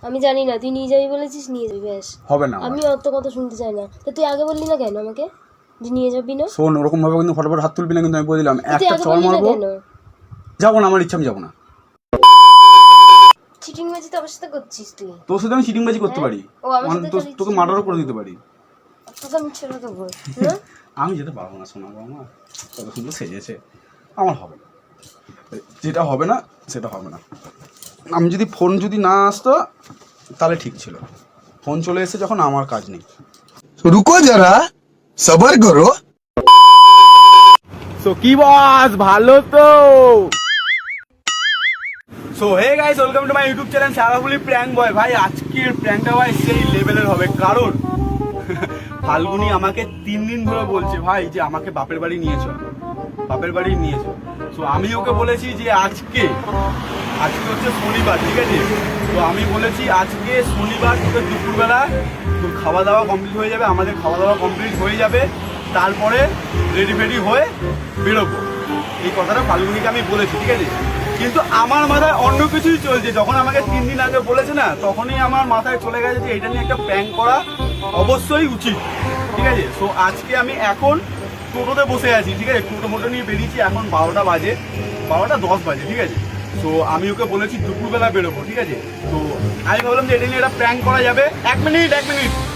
আমি জানি না, তুই নিয়ে যাবি বলেছিস, নিয়ে যাবি, ব্যাস। হবে না, আমি অত কথা শুনতে চাই না। তো তুই আগে বললি না কেন আমাকে যে নিয়ে যাবি না? শোন, ওরকম ভাবে কিন্তু ফটোফট হাত তুলবি না, কিন্তু আমি বলে দিলাম তুই একটা আগে চড় বললি না মারবো। কেন? যাবো না, আমার ইচ্ছা, আমি যাবো না। চিটিং বাজি তো আমার সাথে করছিস তুই। তোর সাথে আমি চিটিং বাজি করতে পারি, ও আমার সাথে তোকে মার্ডারও করে দিতে পারি। তোকে আমি ছেড়ে দেবো না। আমি যেতে পারবো না, শোনাবো আমার কত সুন্দর সেজেছে, আমার হবে না। যেটা হবে না সেটা হবে না। আমি যদি ফোন যদি না আসতো তাহলে ঠিক ছিল, ফোন চলে এসে যখন আমার কাজ নেই। रुको जरा सबर करो। সো কি বস, ভালো তো? So hey guys, welcome to my YouTube channel সারাফুলি প্র্যাঙ্ক বয়। ভাই আজকের প্র্যাঙ্কটা ভাই সেই লেভেলের হবে, কারণ ফাল্গুনি আমাকে 3 দিন ধরে বলছে ভাই যে আমাকে বাপের বাড়ি নিয়ে চল, বাপের বাড়ি নিয়ে চল। সো আমি ওকে বলেছি যে আজকে হচ্ছে শনিবার, ঠিক আছে? তো আমি বলেছি আজকে শনিবার, তোকে দুপুরবেলা তোর খাওয়া দাওয়া কমপ্লিট হয়ে যাবে, আমাদের খাওয়া দাওয়া কমপ্লিট হয়ে যাবে, তারপরে রেডি ফেডি হয়ে বেরোবো। এই কথাটা ফাল্গুনিকে আমি বলেছি, ঠিক আছে? কিন্তু আমার মাথায় অন্য কিছুই চলছে। যখন আমাকে 3 দিন আগে বলেছে না, তখনই আমার মাথায় চলে গেছে যে এটা নিয়ে একটা প্র্যাঙ্ক করা অবশ্যই উচিত, ঠিক আছে? সো আজকে আমি এখন টোটোতে বসে আছি, ঠিক আছে? টোটো নিয়ে বেরিয়েছি, এখন 12টা বাজে, 12টা 10 বাজে, ঠিক আছে? তো আমি ওকে বলেছি দুপুরবেলা বেরোবো, ঠিক আছে? তো আমি ভাবলাম যে এটা নিয়ে একটা প্র্যাঙ্ক করা যাবে। এক মিনিট।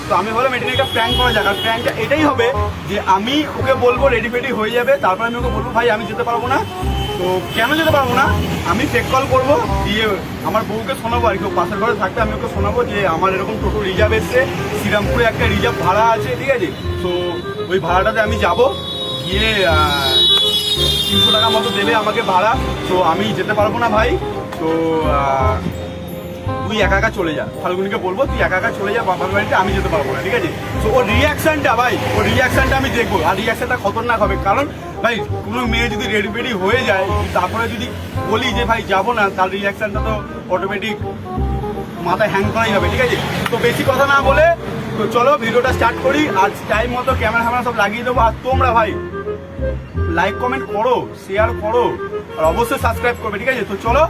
তো আমি ভাবলাম এটা নিয়ে একটা প্র্যাঙ্ক করা যাবে। আর প্র্যাঙ্কটা এটাই হবে যে আমি ওকে বলবো রেডি ফেডি হয়ে যাবে, তারপর আমি ওকে বলবো ভাই আমি যেতে পারবো না। তো কেন যেতে পারবো না, আমি ফেক কল করবো, দিয়ে আমার বউকে শোনাবো, আর কি পাশের ঘরে থাকতে আমি ওকে শোনাবো যে আমার এরকম টোটো রিজার্ভ এসছে, শ্রীরামপুরে একটা রিজার্ভ ভাড়া আছে, ঠিক আছে? তো ওই ভাড়াটাতে আমি যাবো, গিয়ে 300 টাকা মতো দেবে আমাকে ভাড়া। তো আমি যেতে পারবো না ভাই, তো তুই একা একা চলে যা। ফাল্গুনিকে বলবো তুই একা একা চলে যা বাবার বাড়িতে, আমি যেতে পারবো না, ঠিক আছে? তো ওর রিয়াকশনটা ভাই, ওর রিয়াকশনটা আমি দেখবো, আর রিয়াকশনটা খতরনাক হবে। কারণ ভাই কোনো মেয়ে যদি রেডি ফেডি হয়ে যায়, তারপরে যদি বলি যে ভাই যাবো না, তার রিয়াকশনটা তো অটোমেটিক মাথায় হ্যাং করাই হবে, ঠিক আছে? তো বেশি কথা না বলে তো চলো ভিডিওটা স্টার্ট করি। আর টাইম মতো ক্যামেরা ফ্যামেরা সব লাগিয়ে দেবো। আর তোমরা ভাই লাইক কমেন্ট করো, শেয়ার করো, আর অবশ্যই সাবস্ক্রাইব করবে, ঠিক আছে? তো চলো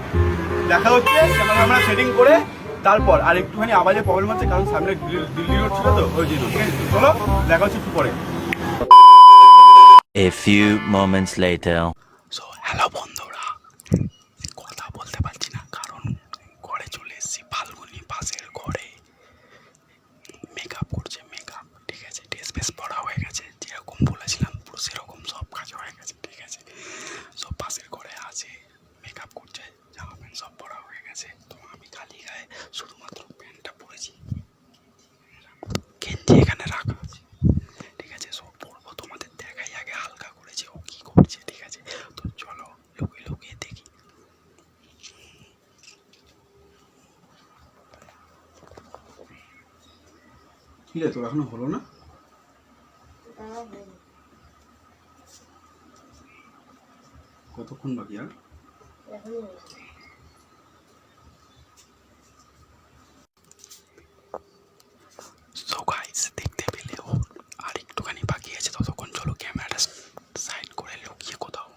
দেখা হচ্ছে ক্যামেরা সেটিং করে। তারপর আর একটুখানি আওয়াজের প্রবলেম হচ্ছে, কারণ সামনে দিল্লি রোড ছিল তো, ওই জন্য, ঠিক আছে? চলো দেখা হচ্ছে একটু পরে। A few moments later. So hello বন্ধুরা, কথা বলতে পারছি না কারণ ঘরে চলে এসেছি। ফাল্গুনি পাশের ঘরে মেকআপ করছে, মেকআপ, ঠিক আছে? ড্রেস ফেস পরা হয়ে গেছে, যেরকম বলেছিলাম পুরো সেরকম সব কাজ হয়ে গেছে, ঠিক আছে? সব পাশের ঘরে আছে, মেকআপ করছে, জামা প্যান্ট সব পরা হয়ে গেছে। তো আমি খালি গায়ে শুধুমাত্র প্যান্টটা পরেছি, গেঞ্জি এখানে রাখা আছে, ঠিক আছে? সব পরবো, তোমাদের দেখাই আগে হালকা করেছে ও কি করছে, ঠিক আছে? তো চলো লুকিয়ে লুকিয়ে দেখি। ঠিক আছে, তোর এখনো হলো না? কতক্ষণ বাকি আর? সো গাইস, দেখতে পেলে ও আর একটুখানি বাকি আছে, ততক্ষণ চলো ক্যামেরাটা সাইড করে লুকিয়ে কোথাও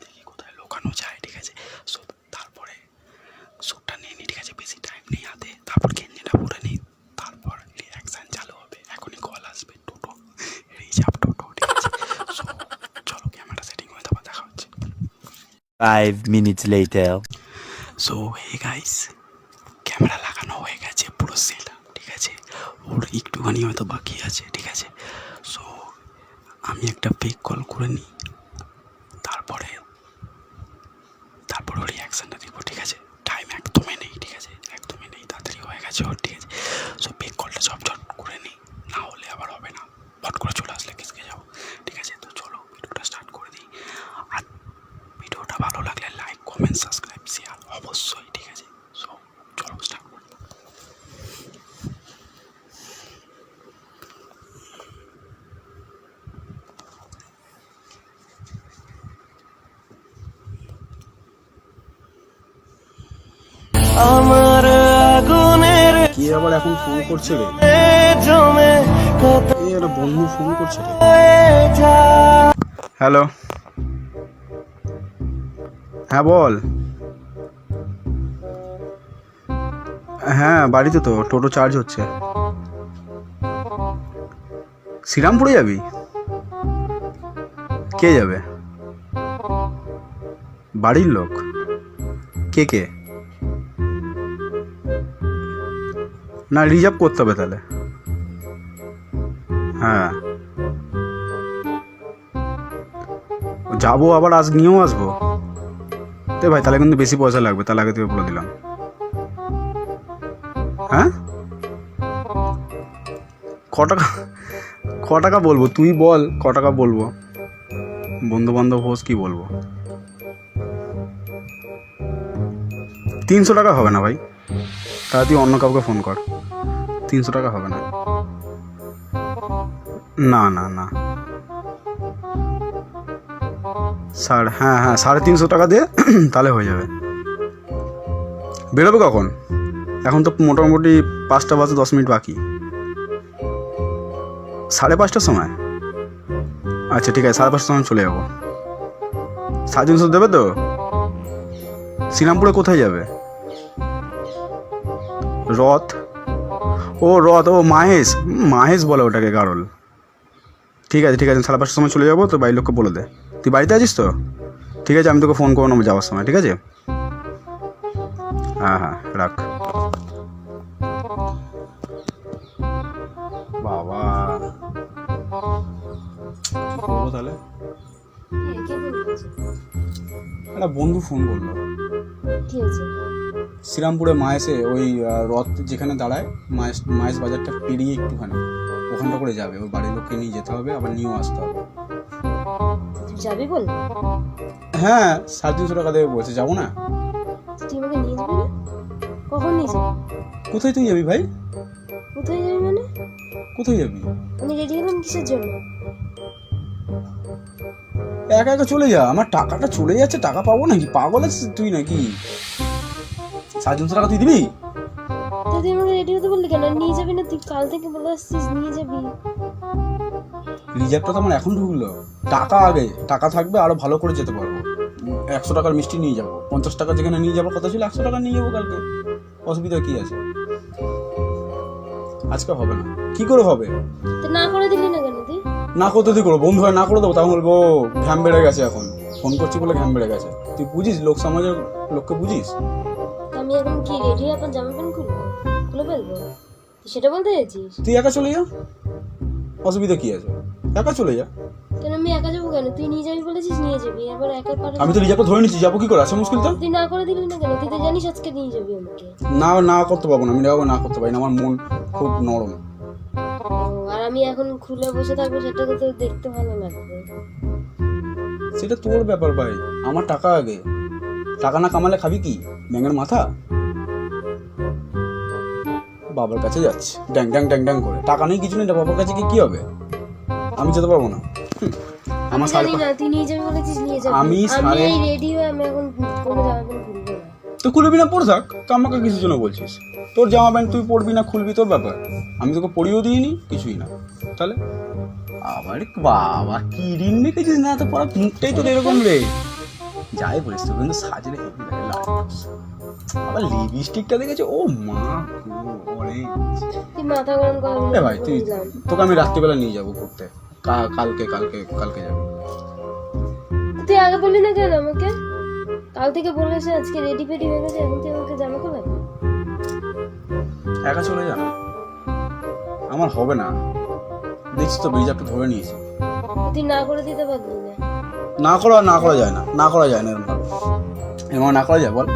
দেখি কোথায় লুকানো যায়, ঠিক আছে? সো তারপরে শ্যুটটা নিয়ে নিই, ঠিক আছে? বেশি টাইম নেই হাতে, তারপর গেঞ্জিটা পরে নিই, তারপর রিঅ্যাকশন চালু হবে। এখনই কল আসবে, টোটো রিজার্ভ টোটো, ঠিক আছে? সো চলো ক্যামেরা সেটিং হয়ে তারপর দেখা হচ্ছে। 5 minutes later. So hey guys, camera লাগানো হয়ে গেছে, পুরো সেট, ঠিক আছে? ওর একটুখানি হয়তো বাকি আছে, ঠিক আছে? সো আমি একটা ফেক কল করে নিই, তারপরে ওর রিঅ্যাকশনটা দিব, ঠিক আছে? টাইম একদমই নেই, ঠিক আছে? একদমই নেই, তাড়াতাড়ি হয়ে গেছে ওর, ঠিক আছে? সো ফেক কলটা ঝট করে নিই, না হলে আবার হবে না, ফট করে চলে আসলে কিসকে যাবো, ঠিক আছে? তো চলো ভিডিওটা স্টার্ট করে দিই। আর ভিডিওটা ভালো লাগলে লাইক কমেন্ট সাবস্ক্রাইব শেয়ার অবশ্যই, ঠিক আছে? সো চলো স্টার্ট করি। আমার আগুনের কি আবার এখন ফোন করছে রে? জমে কত এই একটা বন্ধু ফোন করছে রে। যা হ্যালো, হ্যাঁ বল। হ্যাঁ বাড়িতে তো, টোটো চার্জ হচ্ছে। শ্রীরামপুরে যাবি? কে যাবে? বাড়ির লোক? কে কে? না রিজার্ভ করতে হবে তাহলে। হ্যাঁ যাবো, আবার আজ নিয়েও আসবো। তো ভাই তাহলে কিন্তু বেশি পয়সা লাগবে, তাহলে আগে থেকে বলে দিলাম। হ্যাঁ ক টাকা বলবো তুই বল, ক টাকা বলবো? বন্ধু বান্ধব হোস, কি বলবো? 300 টাকা হবে না ভাই, তাহলে তুই অন্য কাউকে ফোন কর। 300 টাকা হবে না। না না না হ্যাঁ 350 টাকা দিয়ে তাহলে হয়ে যাবে। বেরোবে কখন? এখন তো মোটামুটি 5টা বাজে 10 মিনিট বাকি। 5:30টার সময়? আচ্ছা ঠিক আছে, 5:30টার সময় চলে যাবো। 350 দেবে তো? শ্রীরামপুরে কোথায় যাবে? রথ? ও রথ, ও মাহেশ বলে ওটাকে, গারল। ঠিক আছে 5:30টার সময় চলে যাবো, তো বাড়ির লোককে বলে দে। তুই বাড়িতে আছিস তো? ঠিক আছে, আমি তোকে ফোন করবো যাওয়ার সময়, ঠিক আছে? হ্যাঁ রাখ। বাবা কি করবো তাহলে? একটা বন্ধু ফোন করলো। কি হয়েছে? শ্রীরামপুরে মায়েসে ওই রথ যেখানে দাঁড়ায়, মায়েস বাজারটা পেরিয়ে একটুখানি ওখানটা করে যাবে। ওর বাড়ির লোককে নিয়ে যেতে হবে, আবার নিয়েও আসতে হবে। তুই যাবি বল? হ্যাঁ 350 টাকা দেবে বলছে, যাবো না? তুই আমাকে নিয়ে যাবি না? কখন নিয়ে যাবি? কোথায় তুই যাবি ভাই? কোথায় যাবি মানে? কোথায় যাবি? আমি রেডি হলাম কিসের জন্য? একা একা চলে যা, আমার টাকাটা চলে যাচ্ছে, টাকা পাবো নাকি? পাগল আছিস তুই নাকি? 350 টাকা তুই দিবি? তো তুই আমাকে রেডি হতে বললি কেন? নিয়ে যাবি না? তুই কাল থেকে বলে আসছিস নিয়ে যাবি। রিজার্ভটা তো আমার এখন ঢুকলো। টাকা আগে, টাকা থাকবে আরো ভালো করে যেতে পারবো। 100 টাকার মিষ্টি নিয়ে যাবো, 50 টাকা যেখানে নিয়ে যাবো কথা ছিল 100 টাকা নিয়ে যাবো কালকে। অসুবিধা কি আছে? আজকে হবে না। কি করে হবে? তো না করে দিলি না কেন তুই? না করতে তুই করো, বন্ধু হয় না করে দেবো, তখন বলবো ঘ্যাম বেড়ে গেছে, এখন ফোন করছি বলে ঘ্যাম বেড়ে গেছে। তুই বুঝিস লোক সমাজের লোককে বুঝিস? আমি এখন কি রেডি হয়ে আপনার জামা প্যান্ট খুলে ফেলবো? তুই সেটা বলতে চাইছিস? তুই একা চলে যা, অসুবিধা কি আছে? একা চলে যা। কেন আমি একা যাবো কেন? তুই নিয়ে যাবি বলেছিস, নিয়ে যাবি। এবার একা পারে? আমি তো রিজার্ভটা ধরে নিচ্ছি, যাবো কি করে? আসা মুশকিল তো। তুই না করে দিলি না কেন? তুই তো জানিস আজকে নিয়ে যাবি আমাকে। না করতে পারবো না, আমি না করতে পারি না, আমার মন খুব নরম। ও, আর আমি এখন খুলে বসে থাকবো, সেটা তো তোর দেখতে ভালো লাগবে। সেটা তোর ব্যাপার ভাই, আমার টাকা আগে। টাকা না কামালে খাবি কি? ব্যাঙের মাথা? বাবার কাছে যাচ্ছে ড্যাং ড্যাং ড্যাং ড্যাং করে, টাকা নেই কিছু নেই, বাবার কাছে কি হবে? আমি যেতে পারবো না। আমার জানি না, তুই নিয়ে যাবি বলেছিস, নিয়ে যাবি। আমি এই রেডি হয়ে আমি এখন কোনো জামা প্যান্ট খুলবো না। তো খুলবি না, পরে থাক। তো আমাকে কিসের জন্য বলছিস? তোর জামা প্যান্ট তুই পরবি না খুলবি, তোর ব্যাপার। আমি তোকে পরিয়েও দিইনি, কিছুই না। তাহলে আবার বাবা কি ঋণ রেখেছিস না? তো পড়া মুখটাই তোর এরকম রে। যাই বলিস তো, কিন্তু সাজলে হেভি লাগে, লাইট। আবার লিপস্টিকটা দেখেছে, ও মা ওরে। তুই মাথা গরম কর ভাই তুই, তোকে আমি রাত্রিবেলা নিয়ে যাবো ঘুরতে। কালকে যাবো। তুই আগে বললি না কেন আমাকে? কাল থেকে বলেছে আজকে রেডি ফেডি হয়ে গেছে, এখন তুই আমাকে জামা খোলাবি? একা চলে যা, আমার হবে না। দেখছিস তো রিজার্ভটা ধরে নিয়েছি। তুই না করে দিতে পারলি না? না করা যায় না, এরকম না করা যায় বল?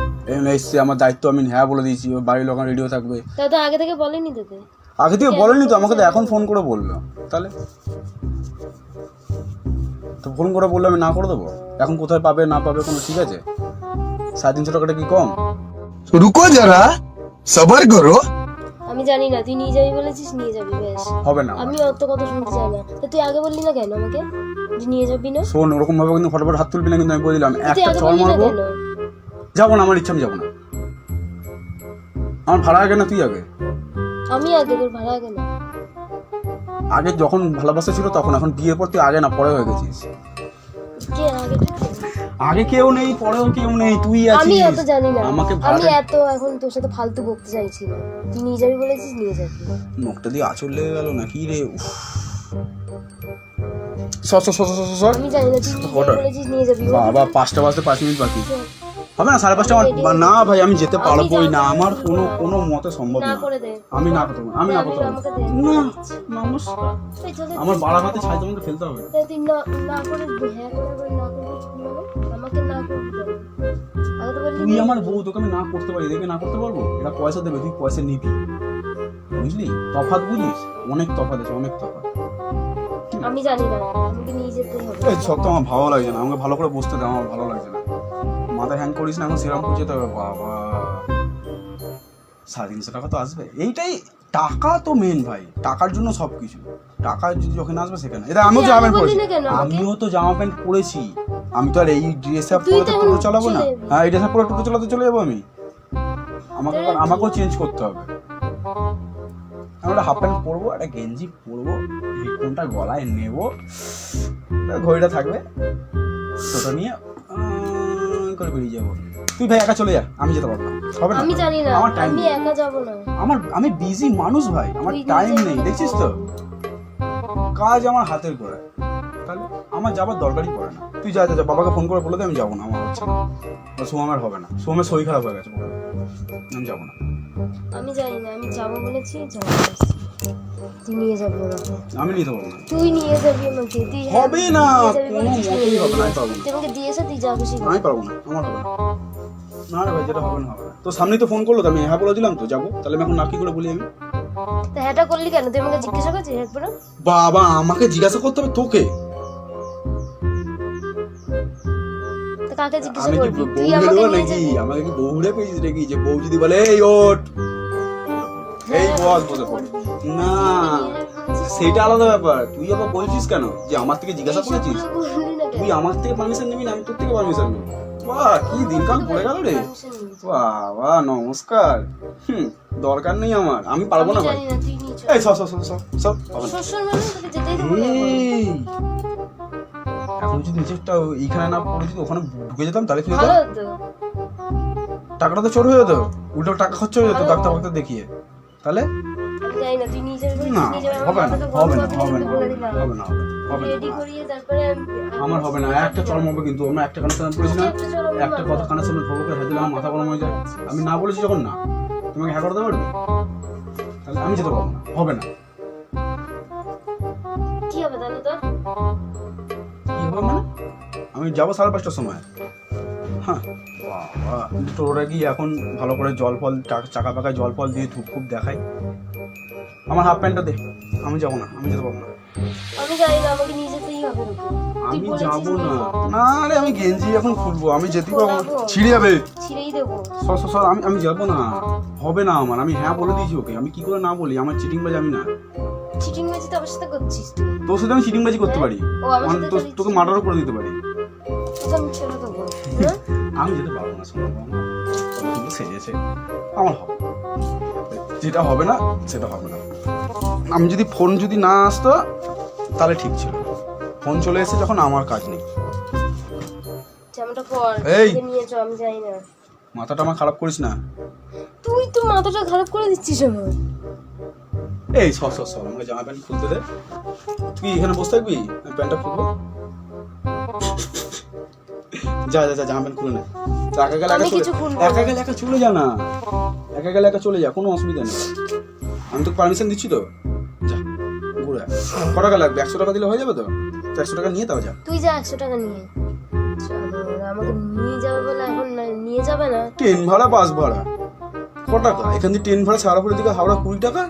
এসছে আমার দায়িত্ব, আমি হ্যাঁ বলে দিয়েছি, ওর বাড়ির লোক রেডিও থাকবে। তা তো আগে থেকে বলেনি তোকে? আগে থেকে বলেনি তো, আমাকে তো এখন ফোন করে বললো। তাহলে তো ফোন করে বললে আমি না করে দেবো? এখন কোথায় পাবে না পাবে কোনো ঠিক আছে? 350 টাকাটা কি কম? रुको जरा सबर करो। আমি জানি না, তুই নিয়ে যাবি বলেছিস, নিয়ে যাবি, বেশ। হবে না। আমি অত কথা শুনতে চাই না। তো তুই আগে বললি না কেন আমাকে যে নিয়ে যাবি না? শোন, ওরকম ভাবে কিন্তু ফটাফট হাত তুলবি না, কিন্তু আমি বলে দিলাম তুই একটা আগে চড় বললি না মারবো। কেন? যাবো না, আমার ইচ্ছা, আমি যাবো না। আমার ভাড়া আগে না তুই আগে? আমি আগে, তোর ভাড়া আগে না। আগে যখন ভালোবাসা ছিল তখন, এখন বিয়ের পর তুই আগে না পরে হয়ে গেছিস। কে আগে? আগে কেউ নেই, পরেও কেউ নেই, তুই আমি আছিস। অত জানি না, আমাকে আমি ভাড়াতে এত এখন তোর সাথে ফালতু বকতে চাইছি না। তুই নিয়ে যাবি বলেছিস, নিয়ে যাবি। মুখটা দিয়ে আঁচড় লেগে গেল নাকি রে? উফ। সর সর সর সর সর সর। আমি জানি না, তুই নিয়ে কটা? যাবি বলেছিস, নিয়ে যাবি। বাবা 5টা বাজতে 5 মিনিট বাকি। হবে না 5:30 আমার না ভাই, আমি যেতে পারবোই না, আমার কোনো মতে সম্ভব না না। করে দে। আমি না করতে পারবো, আমি না করতে পারবো আমাকে দে। না। নমস্কার, এই চল, আমার বাড়া হাতে ছাই তোমাকে ফেলতে হবে। তুই না করে হ্যাঁ করে না করবি, আমাকে না করবি কেন? আগে তো বললি তুই আমার বউ, তোকে আমি না করতে পারি, দেখে না করতে পারবো? এটা পয়সা দেবে, তুই পয়সা নিবি, বুঝলি? তফাৎ বুঝিস? অনেক তফাৎ আছে, অনেক তফাৎ। আমি জানি না, আমাকে নিয়ে যেতেই হবে। এই সব তো আমার ভালো লাগছে না, আমাকে ভালো করে বসতে দে, আমার ভালো লাগছে না। মাথা হ্যাং করিস না, এখন শ্রীরামপুর যেতে হবে। বাবা 350 টাকা তো আসবে, এইটাই টাকা তো মেন ভাই, টাকার জন্য সবকিছু। টাকা যখন আসবে সেখানে, এটা আমিও তুই জামা আগে প্যান্ট বললি পরেছি, না কেন আমাকে? আমিও তো জামা প্যান্ট পরেছি। আমি তো আর এই ড্রেস আপ তুই পরে তো তো এখন টোটো চালাবো না। চলে যাবি। হ্যাঁ, এই ড্রেস আপ পরে টোটো চালাতে চলে যাবো আমি। আমাকেও চেঞ্জ করতে হবে। আমি একটা হাফ প্যান্ট পরবো, একটা গেঞ্জি পরবো, হেডফোনটা গলায় নেবো, ঘড়িটা থাকবে, টোটো নিয়ে করে বেরিয়ে যাবো। তুই ভাই একা চলে যা, আমি যেতে পারবো না, হবে না। আমি জানি না, আমার টাইম আমি একা যাব না। আমি বিজি মানুষ ভাই, আমার তুই টাইম নিজে নেই, নিজে দেখছিস তো কাজ আমার হাতের করে, তাহলে আমার যাবার দরকারই পড়ে না। তুই যা যা যা, বাবাকে ফোন করে বলে দে আমি যাবো না, আমার হচ্ছে না, সোমামের হবে না, সোমামের শরীর খারাপ হয়ে গেছে, আমি যাবো না। আমি জানি না, আমি যাবো বলেছি, যাবো। তুই নিয়ে যাবি আমাকে, আমি নিতে পারবো না, তুই নিয়ে যাবি আমাকে, তুই হবে না, নিয়ে যাবি কোনো বলেছিস, মতেই নিয়ে হবে না, আমি যাবি। পারবো না, তুই আমাকে দিয়েছে, তুই যা খুশি কর। আমি পারবো না, আমার হবে না। না রে ভাই, যেটা হবে না হবে না। তো সামনেই তো ফোন করলো, তো আমি হ্যাঁ বলে দিলাম তো যাবো, তাহলে আমি এখন না কি করে বলি আমি? তা হ্যাঁটা করলি কেন? তুই আমাকে জিজ্ঞাসা করছিস হ্যাঁ করে? বাবা আমাকে জিজ্ঞাসা করতে হবে তোকে? তা কাকে জিজ্ঞাসা আমি কি করবি? বউ তুই আমাকে হেলো নিয়ে নাকি? যাবি। আমাকে কি বউ রে পেয়েছিস নাকি যে বউ যদি বলে এই ওঠ, এই বস বসে পড়? না, সেটা আলাদা ব্যাপার। তুই আবার বলছিস কেন যে আমার থেকে জিজ্ঞাসা করেছিস? বললি না কেন? তুই আমার থেকে পারমিশন নিবি না, আমি তোর থেকে পারমিশন নেবো? বাহ, কি দিনকাল পড়ে গেল রে। বাবা নমস্কার। দরকার নেই আমার, আমি পারবো না আমি ভাই। জানি না, তুই নিয়ে চল। এই সব সব সব সব সব হবে না। শ্বশুর মানে তোকে যেতেই দেবো না এখন। এই, এখন যদি নিচেরটা এইখানে না পড়ে যদি ওখানে ঢুকে যেতাম তাহলে কি হতো? ভালো হতো। টাকাটা তো চোর হয়ে যেত, উল্টো টাকা খরচ হয়ে যেত ডাক্তার ফাক্তার দেখিয়ে। তাহলে আমি জানি না, তুই নিয়ে যাবি বলেছিস, না, নিয়ে যাবি। হবে না, আমার মাথাটা হবে গরম না, হবে, হবে আমি না, বলে হবে দিলাম। না, হবে না, হবে না। রেডি করিয়ে তারপরে আমার হবে না, একটা চরম হবে কিন্তু। আমরা একটা কানেকশন করেছি না, একটা কথা কানেকশন খবরকে হয়ে দিলে আমার মাথা গরম হয়ে যায়। আমি না বলেছি যখন না, তোমাকে হ্যাঁ করতে পারবে? তাহলে আমি যেতে পারবো না, হবে না। কি হবে তাহলে তোর? কি হবে মানে? আমি যাবো 5:30টার সময়। হ্যাঁ বাবা, টোটোটা গিয়ে এখন ভালো করে জল ফল চাকা পাকায় জল ফল দিয়ে ধূপ খুব দেখাই। আমার হাফ প্যান্টটা দে, আমি যাবো না, আমি যেতে পারবো না। আমি জানি না, আমাকে নিয়ে যেতেই হবে তোকে। তুই আমি বলেছিস যাবো নিয়ে না। যাবি। না রে, আমি গেঞ্জি এখন খুলবো, আমি যেতেই পারবো না, খোলাবো। ছিঁড়ে যাবে। ছিঁড়েই দেবো। সর সর সর, আমি যাবো না, হবে না আমার। আমি হ্যাঁ বলে দিয়েছি ওকে, আমি কি করে না বলি? আমার চিটিং বাজি আমি না। চিটিং বাজি তো আমার সাথে করছিস তুই। তোর সাথে আমি চিটিং বাজি করতে পারি, ও, আমার সাথে তো তোকে মার্ডারও করে দিতে পারি। তোকে আমি ছেড়ে দেবো, হ্যাঁ? আমি যেতে পারবো না, শোনো বাবা, কিন্তু সেজেছে আমার হবে, যেটা হবে না সেটা হবে না। আমি যদি ফোন যদি না আসতো তাহলে ঠিক ছিল, ফোন চলে এসে যখন আমার কাজ নেই। জামাটা পর, এই। তোকে নিয়ে চল, আমি যাই না। মাথাটা আমার খারাপ করিস না। তুই তো মাথাটা খারাপ করে দিচ্ছিস আমার। এই সর সর সর, আমাকে জামা প্যান্ট খুলতে দে। তুই এখানে বসে থাকবি, আমি প্যান্টটা খুলবো। যা যা যা, জামা প্যান্ট খুলে নে। একা গেলে আমি কিছু খুলবো না। একা গেলে একা চলে যা না, একা গেলে একা চলে যা, কোনো অসুবিধা নেই। আমি তোকে পারমিশন দিচ্ছি তো, যা ঘুরে আয়। ক টাকা লাগবে? 100 টাকা দিলে হয়ে যাবে তো? 100 টাকা নিয়ে তাও যা। তুই যা 100 টাকা নিয়ে। চলো, আমাকে নিয়ে যাবে বলে এখন নিয়ে যাবে না। ট্রেন ভাড়া, বাস ভাড়া ক টাকা? এখান থেকে ট্রেন ভাড়া সারাপুরের দিকে হাওড়া 20 টাকা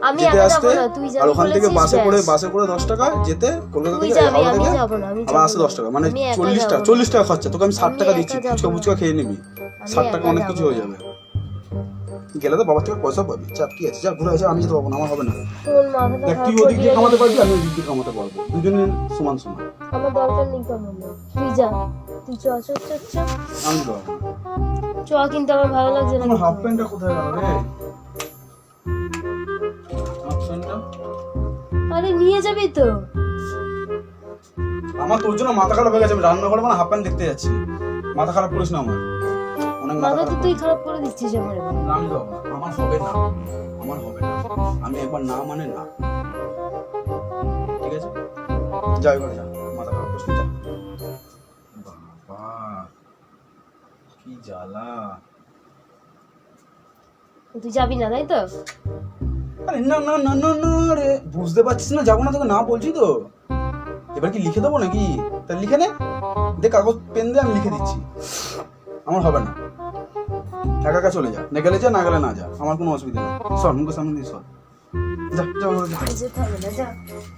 আমি যেতে একা আসতে, যাবো না, তুই যাবি আর ওখান থেকে বলেছিস, বাসে করে 10 টাকা যেতে, কলকাতা তুই থেকে যাবি, হাওড়া আমি থেকে যাবো না, আমি আবার যাবো আসতে না। 10 টাকা, মানে আমি একা 40 টাকা, যাবো না। 40 টাকা খরচা। তোকে আমি 60 আমি টাকা একা দিচ্ছি, যাবো ফুচকা না। ফুচকা খেয়ে নিবি, 60 টাকা একা অনেক যাবো কিছু হয়ে না। যাবে। গেলে তো বাবার থেকে পয়সা পাবি, চাপ কি আছে? যা ঘুরে আসে, আমি যেতে পারবো না, আমার হবে না। তোর মাথাটা দেখ, খারাপ তুই করে ওদিক দিয়ে দিয়ে কামাতে পারবি, আমি ওদিক দিয়ে কামাতে পারবো, দুজনে সমান সমান। আমার দরকার নেই কেমন। তুই যা, তুই চ চ চ চ আমি যেতে পারবো না। চ, কিন্তু আমার ভালো লাগছে না। আমার হাফ প্যান্টটা কোথায় গেল রে? হাফ প্যান্টটা আরে নিয়ে যাবি তো। আমার তোর জন্য মাথা খারাপ হয়ে গেছে, আমি রান্না করবো না, হাফ প্যান্ট দেখতে যাচ্ছি। মাথা খারাপ করিস না আমার, অনেক মাথা মাথা তো খারাপ তুই খারাপ করে দিচ্ছিস আমার এবার। না, আমি যাবো না, আমার হবে না, আমার হবে না, আমি একবার না মানে না, ঠিক আছে? যা এবার যা, মাথা খারাপ করিস না, যা। বাবা কি জ্বালা। তুই যাবি না তাই তো? আরে না না না না না রে, বুঝতে পারছিস না, যাবো না, তোকে না বলছি তো। এবার কি লিখে দেবো নাকি? তা লিখে নে, দে কাগজ পেন দে, আমি লিখে দিচ্ছি। আমার হবে না, একা একা চলে যা, না গেলে যা, না গেলে না যা, আমার কোনো অসুবিধা নেই। সর মুখের সামনে দিয়ে সর, যা যা যা যেতে হবে না, যা।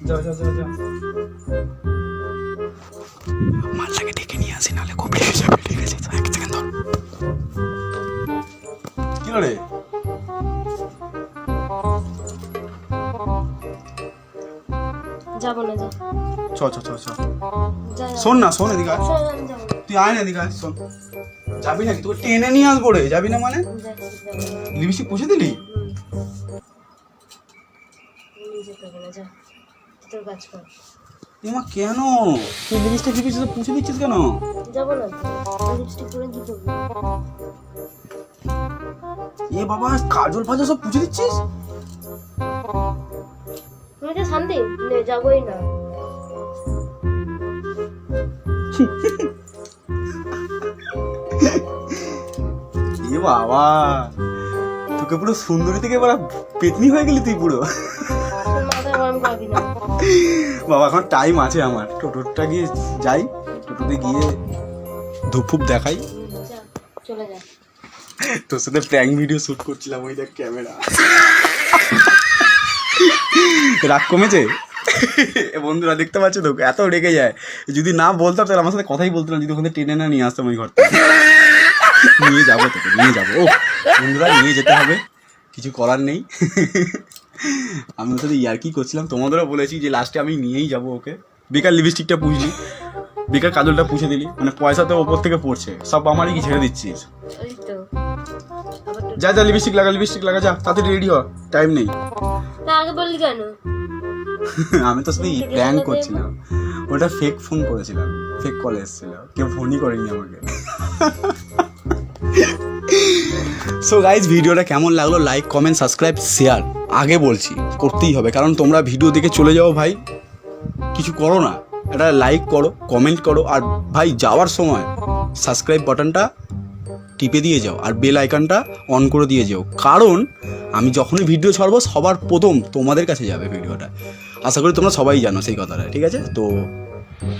যা যা যা যা। মালটাকে ডেকে নিয়ে আসি, নাহলে কপি হয়ে যাবে, ঠিক আছে? এক সেকেন্ড ধর। কি রে? যাবো না, যা। চ চ চ চ, যা, যা। শোন না, শোন এদিকে আয়। শোন, আমি যাবো না। তুই আয় না এদিকে আয়, শোন। যাবি নাকি? তোকে টেনে নিয়ে আসবো রে, যাবি না মানে? যাবো না। লিপস্টিক পুষে দিলি? যেতে হবে না, যা। তোর কাজ কর। এমা কেন তুই লিপস্টিক তো পুষে দিচ্ছিস কেন? যাবো না তো। লিপস্টিক পরে কি করবি? এ বাবা, কাজল ফাজল সব পুষে দিচ্ছিস? তুমি তো শান্তি নে, যাবোই না। এ বাবা, তোকে পুরো সুন্দরী থেকে এবার পেতনি হয়ে গেলি তুই পুরো। তোর মাথা গরম পাবি না। বাবা এখন টাইম আছে আমার, টোটোটা গিয়ে যাই, টোটোতে গিয়ে ধূপ দেখাই। যা, চলে যা। তোর সাথে প্র্যাঙ্ক ভিডিও শুট করছিলাম, ওই দেখ ক্যামেরা। রাগ কমেছে? বন্ধুরা দেখতে পাচ্ছ তো, এত রেগে যায়। যদি না বলতাম তাহলে আমার সাথে কথাই বলতো না, যদি ওখানে টেনে না নিয়ে আসতাম ওই ঘর থেকে। নিয়ে যাবো তোকে, নিয়ে যাবো। ও বন্ধুরা, নিয়ে যেতে হবে, কিছু করার নেই। আমি ওর সাথে ইয়ার্কি করছিলাম, তোমাদেরও বলেছি যে লাস্টে আমি নিয়েই যাবো ওকে। বেকার লিপস্টিকটা পুষলি, বেকার কাজলটা পুষে দিলি, মানে পয়সা তো ওপর থেকে পড়ছে, সব আমারই কি ছেড়ে দিচ্ছিস? ওই তো আবার তো। যা যা, লিপস্টিক লাগা, যা তাড়াতাড়ি রেডি হ, টাইম নেই। তা আগে বললি কেন? আমি তো শুধু প্র্যাঙ্ক করছিলাম, ওটা ফেক ফোন করেছিলাম, ফেক কল এসেছিল, কেউ ফোনই করেনি আমাকে। সো গাইজ, ভিডিওটা কেমন লাগলো লাইক কমেন্ট সাবস্ক্রাইব শেয়ার আগে বলছি করতেই হবে, কারণ তোমরা ভিডিও দেখে চলে যাও ভাই, কিছু করো না, এটা লাইক করো কমেন্ট করো, আর ভাই যাওয়ার সময় সাবস্ক্রাইব বাটনটা টিপে দিয়ে যাও, আর বেল আইকনটা অন করে দিয়ে যাও, কারণ আমি যখনই ভিডিও ছাড়বো সবার প্রথম তোমাদের কাছে যাবে ভিডিওটা। আশা করি তোমরা সবাই জানো সেই কথাটা, ঠিক আছে? তো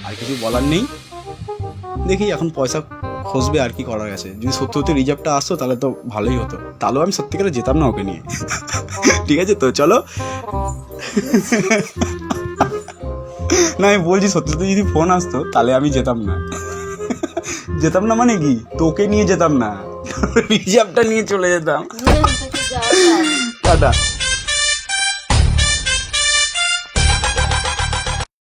আর কিছু বলার নেই, দেখি এখন পয়সা খসবে আর কি করার আছে। যদি সত্যি সত্যি রিজার্ভটা আসতো তাহলে তো ভালোই হতো, তাহলেও আমি সত্যিকারে যেতাম না ওকে নিয়ে। ঠিক আছে, তো চলো। না আমি বলছি, সত্যি সত্যি যদি ফোন আসতো তাহলে আমি যেতাম না। যেতাম না মানে কি, তোকে নিয়ে যেতাম না, রিজার্ভটা নিয়ে চলে যেতাম। তোকে যাওয়া টাটা।